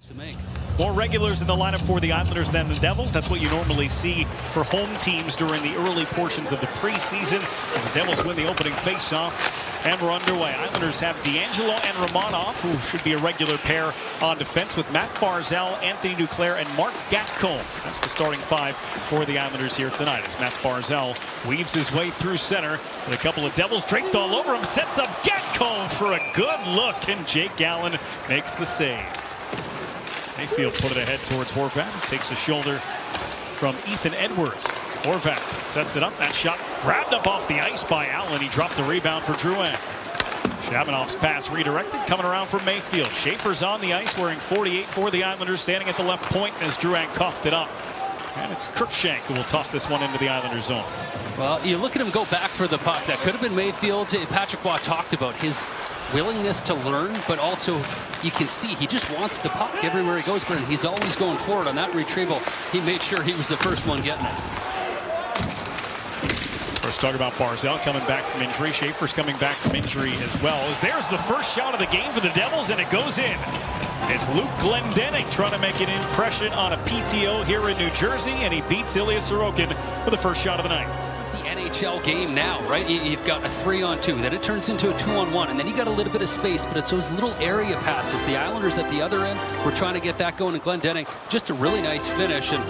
to make. More regulars in the lineup for the Islanders than the Devils. That's what you normally see for home teams during the early portions of the preseason. As the Devils win the opening faceoff, and we're underway. Islanders have D'Angelo and Romanov, who should be a regular pair on defense, with Matt Barzal, Anthony Duclair, and Mark Gatcomb. That's the starting five for the Islanders here tonight, as Matt Barzal weaves his way through center with a couple of Devils draped all over him. Sets up Gatcomb for a good look, and Jake Allen makes the save. Mayfield put it ahead towards Horvat. Takes a shoulder from Ethan Edwards. Horvat sets it up. That shot grabbed up off the ice by Allen. He dropped the rebound for Drouin. Shabanoff's pass redirected, coming around from Mayfield. Schaefer's on the ice wearing 48 for the Islanders, standing at the left point as Drouin coughed it up. And it's Crookshank who will toss this one into the Islanders zone. Well, you look at him go back for the puck. That could have been Mayfield's. Patrick Waugh talked about his willingness to learn, but also you can see he just wants the puck everywhere he goes. But he's always going forward on that retrieval. He made sure he was the first one getting it. First talk about Barzal coming back from injury. Schaefer's coming back from injury as well. As there's the first shot of the game for the Devils, and it goes in. It's Luke Glendening trying to make an impression on a PTO here in New Jersey, and he beats Ilya Sorokin for the first shot of the night. The NHL game now, right? You've got a 3-on-2, then it turns into a 2-on-1, and then you got a little bit of space, but it's those little area passes. The Islanders at the other end were trying to get that going, and Glendening, just a really nice finish, and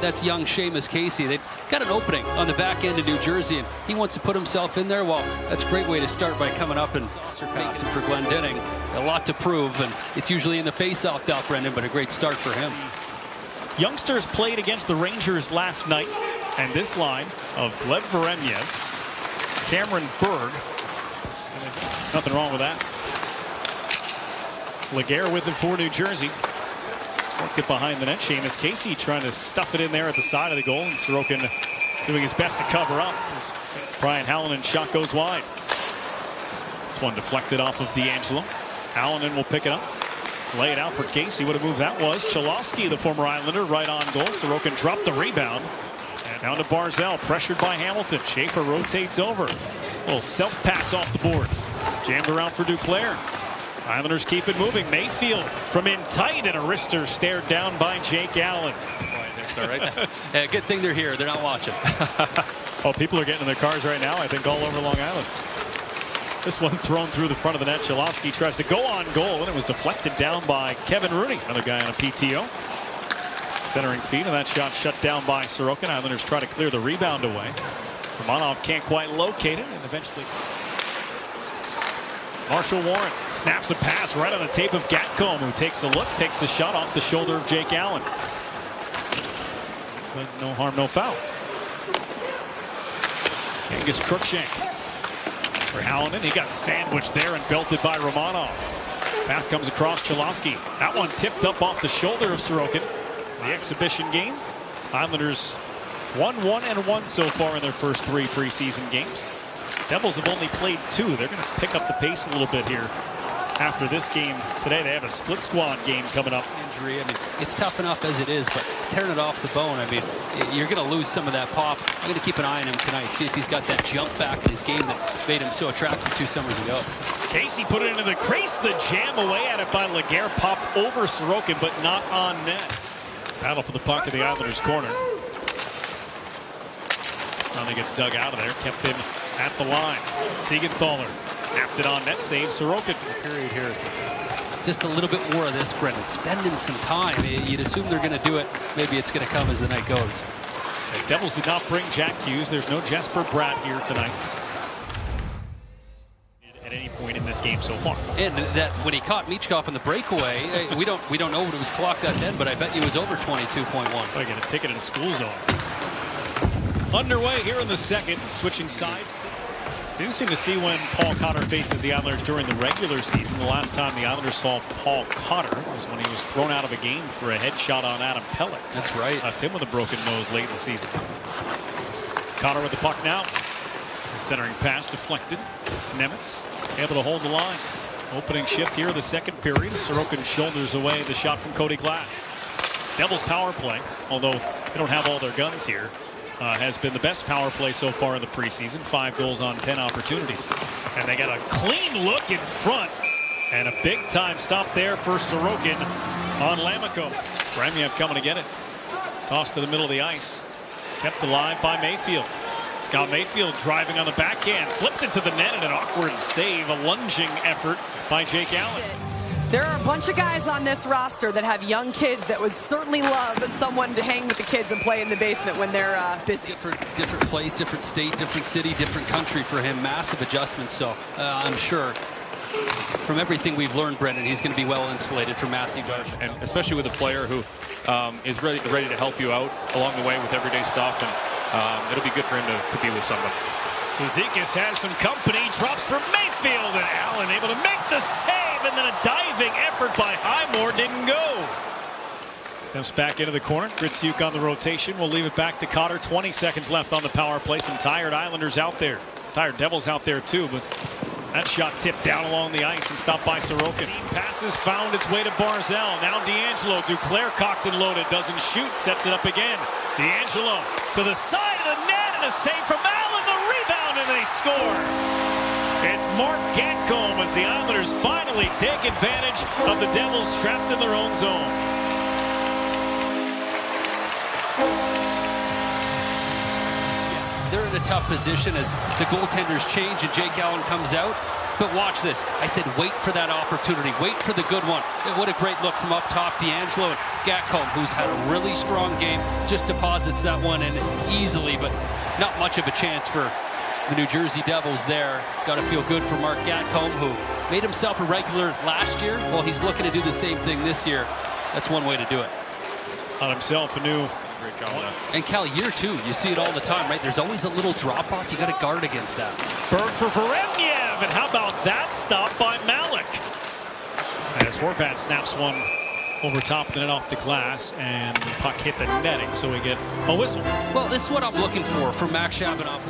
that's young Seamus Casey. They've got an opening on the back end of New Jersey, and he wants to put himself in there. Well, that's a great way to start by coming up and passing for Glendening. A lot to prove, and it's usually in the face-off, Doc Brendan, but a great start for him. Youngsters played against the Rangers last night. And this line of Gleb Veremyev, Cameron Berg, nothing wrong with that. Légaré with it for New Jersey. Worked it behind the net. Seamus Casey trying to stuff it in there at the side of the goal, and Sorokin doing his best to cover up. Brian Hallinan shot goes wide. This one deflected off of D'Angelo. Hallinan will pick it up. Lay it out for Casey. What a move that was. Cholowski, the former Islander, right on goal. Sorokin dropped the rebound. Down to Barzal, pressured by Hamilton. Schaefer rotates over. A little self-pass off the boards. Jammed around for Duclair. Islanders keep it moving. Mayfield from in tight, and a wrister stared down by Jake Allen. All right. Yeah, good thing they're here. They're not watching. Oh, people are getting in their cars right now, I think, all over Long Island. This one thrown through the front of the net. Cholowski tries to go on goal, and it was deflected down by Kevin Rooney, another guy on a PTO. Centering feet, and that shot shut down by Sorokin. Islanders try to clear the rebound away. Romanov can't quite locate it, and eventually Marshall Warren snaps a pass right on the tape of Gatcomb, who takes a look, takes a shot off the shoulder of Jake Allen. But no harm, no foul. Angus Crookshank for Hallinan. He got sandwiched there and belted by Romanov. Pass comes across Cholowski. That one tipped up off the shoulder of Sorokin. The exhibition game. Islanders 1-1-1 so far in their first 3 preseason games. Devils have only played 2. They're going to pick up the pace a little bit here after this game today. They have a split squad game coming up. Injury. I mean, it's tough enough as it is, but tearing it off the bone, I mean, you're going to lose some of that pop. I'm going to keep an eye on him tonight, see if he's got that jump back in his game that made him so attractive 2 summers ago. Casey put it into the crease. The jam away at it by Légaré, popped over Sorokin, but not on net. Battle for the puck in the Islanders' corner. Finally gets dug out of there. Kept him at the line. Siegenthaler snapped it on net. Save Sorokin. Period here. Just a little bit more of this, Brendan. Spending some time. You'd assume they're going to do it. Maybe it's going to come as the night goes. The Devils did not bring Jack Hughes. There's no Jesper Bratt here tonight. At any point in this game so far. And that when he caught Michkov in the breakaway, we don't know what it was clocked at then, but I bet it was over 22.1. I get a ticket in a school zone. Underway here in the second, switching sides. Interesting to see when Paul Cotter faces the Islanders during the regular season. The last time the Islanders saw Paul Cotter was when he was thrown out of a game for a headshot on Adam Pelech. That's right. Left him with a broken nose late in the season. Cotter with the puck now. The centering pass deflected. Nemitz able to hold the line. Opening shift here in the second period. Sorokin shoulders away the shot from Cody Glass. Devils power play, although they don't have all their guns here, has been the best power play so far in the preseason. 5 goals on 10 opportunities. And they got a clean look in front. And a big time stop there for Sorokin on Lamico. Ramiev coming to get it. Tossed to the middle of the ice. Kept alive by Mayfield. Scott Mayfield driving on the backhand. Flipped it to the net and an awkward save. A lunging effort by Jake Allen. There are a bunch of guys on this roster that have young kids that would certainly love someone to hang with the kids and play in the basement when they're busy. Different place, different state, different city, different country for him. Massive adjustments. So I'm sure from everything we've learned, Brendan, he's going to be well insulated from Matthew Darsh. And especially with a player who is ready to help you out along the way with everyday stuff. And it'll be good for him to be with somebody. Cizikas has some company. Drops for Mayfield. And Allen able to make the save. And then a diving effort by Highmore didn't go. Steps back into the corner. Gritsuk on the rotation. We'll leave it back to Cotter. 20 seconds left on the power play. Some tired Islanders out there. Tired Devils out there too. But that shot tipped down along the ice and stopped by Sorokin. Passes found its way to Barzal. Now D'Angelo. Duclair cocked and loaded. Doesn't shoot. Sets it up again. D'Angelo to the side of the net. And a save from Allen. The rebound and they score. It's Mark Gatcomb as the Islanders finally take advantage of the Devils trapped in their own zone. They're in a tough position as the goaltenders change and Jake Allen comes out. But watch this. I said wait for that opportunity. Wait for the good one. What a great look from up top. D'Angelo and Gatcomb, who's had a really strong game, just deposits that one in easily, but not much of a chance for the New Jersey Devils there. Got to feel good for Mark Gatcomb, who made himself a regular last year. Well, he's looking to do the same thing this year. That's one way to do it. On himself, a new Great job. And Cal, year two, you see it all the time, right? There's always a little drop-off. You got to guard against that. Berg for Veremyev, and how about that stop by Malek? As Horvat snaps one over top of the net off the glass, and the puck hit the netting, so we get a whistle. Well, this is what I'm looking for from Max Shabanoff.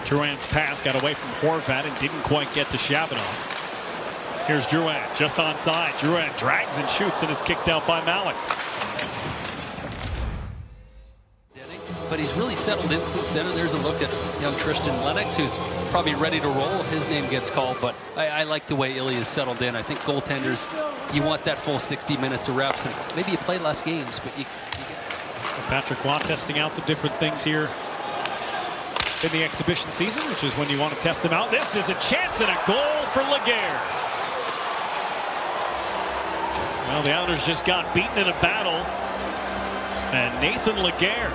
Drouin's pass got away from Horvat and didn't quite get to Shabanoff. Here's Drouin, just onside. Drouin drags and shoots, and is kicked out by Malek. But he's really settled in since then, and there's a look at young Tristan Lennox, who's probably ready to roll if his name gets called. But I like the way Ilya is settled in. I think goaltenders, you want that full 60 minutes of reps, and maybe you play less games, but you Patrick Watt testing out some different things here in the exhibition season, which is when you want to test them out. This is a chance and a goal for Légaré. Well, the Islanders just got beaten in a battle, and Nathan Légaré,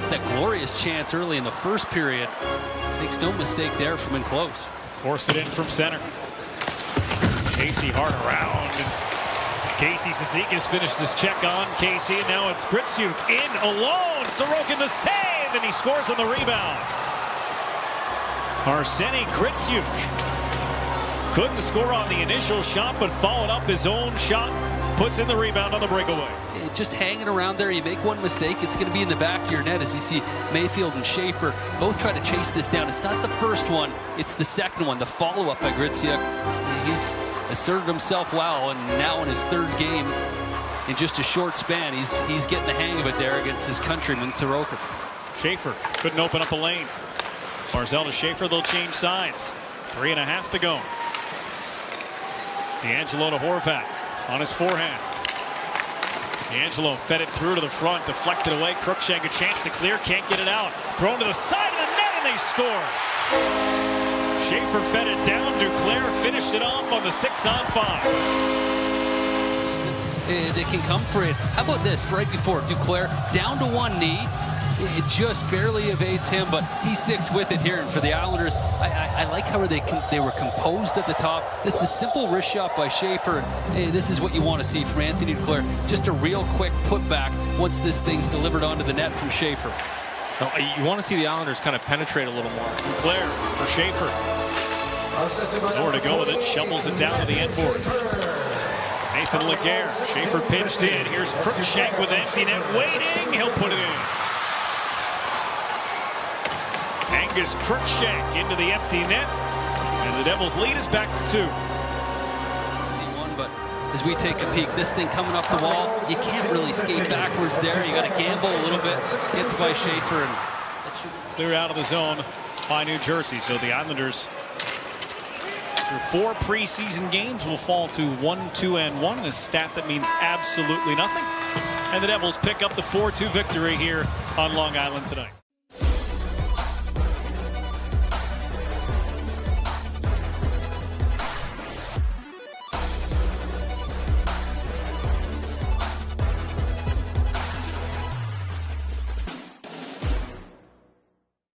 that glorious chance early in the first period, makes no mistake there from in close. Force it in from center. Casey hard around. Casey Cizikas finished his check on Casey, and now it's Gritsuk in alone. Sorokin the save, and he scores on the rebound. Arseny Gritsuk couldn't score on the initial shot, but followed up his own shot. Puts in the rebound on the breakaway. Just hanging around there. You make one mistake, it's going to be in the back of your net, as you see Mayfield and Schaefer both try to chase this down. It's not the first one, it's the second one. The follow-up by Gritsuk. He's asserted himself well, and now in his third game in just a short span, he's getting the hang of it there against his countryman Sorokin. Schaefer couldn't open up a lane. Barzal to Schaefer, they'll change sides. 3.5 to go. D'Angelo to Horvat on his forehand. D'Angelo fed it through to the front, deflected away. Crookshank a chance to clear, can't get it out. Thrown to the side of the net, and they score. Schaefer fed it down. Duclair finished it off on the 6-on-5. They can come for it. How about this? Right before Duclair down to one knee. It just barely evades him, but he sticks with it here. And for the Islanders, I like how they were composed at the top. This is simple wrist shot by Schaefer. Hey, this is what you want to see from Anthony Duclair. Just a real quick putback once this thing's delivered onto the net from Schaefer. You want to see the Islanders kind of penetrate a little more. Duclair for Schaefer. Nowhere to go with it. Shovels it down to the end boards. Nathan Légaré. Schaefer pinched in. Here's Crookshank with an empty net waiting. He'll put it in. Angus Crookshank into the empty net, and the Devils' lead is back to 2. But as we take a peek, this thing coming up the wall, you can't really skate backwards there. You got to gamble a little bit. Gets by Schaefer, and cleared out of the zone by New Jersey. So the Islanders after 4 preseason games will fall to 1-2-1, a stat that means absolutely nothing. And the Devils pick up the 4-2 victory here on Long Island tonight.